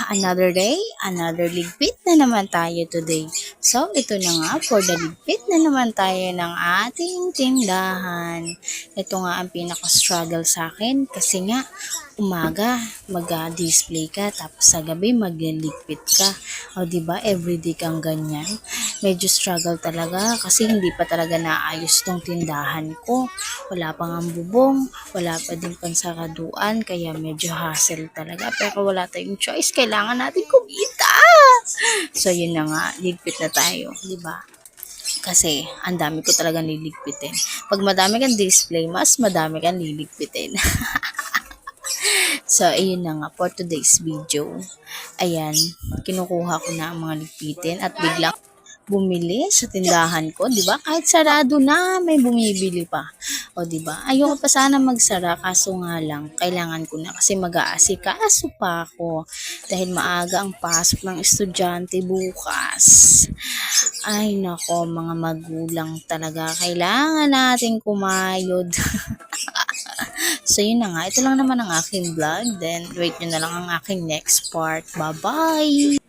Another day, another ligpit na naman tayo today. So, ito na nga, for the ligpit na naman tayo ng ating tindahan. Ito nga ang pinaka-struggle sa akin kasi nga, umaga mag-display ka tapos sa gabi magliligpit ka. O diba, everyday kang ganyan. Medyo struggle talaga kasi hindi pa talaga naayos tong tindahan ko. Wala pang ang bubong, wala pa din pansaraduan, kaya medyo hassle talaga. Pero wala tayong choice, kailangan natin kumita. So yun na nga, ligpit na tayo, di ba? Kasi ang dami ko talaga niligpitin. Pag madami kang display, mas madami kang liligpitin. So, ayun na nga for today's video. Ayan, kinukuha ko na ang mga ligpitin at biglang bumili sa tindahan ko, 'di ba? Kahit sarado na, may bumibili pa. O 'di ba? Ayoko pa sana magsara kaso nga lang kailangan ko na kasi mag-aasikaso pa ako dahil maaga ang pasok ng estudyante bukas. Ay nako, mga magulang talaga kailangan nating kumayod. So yun na nga, ito lang naman ang aking vlog. Then wait nyo na lang ang aking next part. Bye-bye!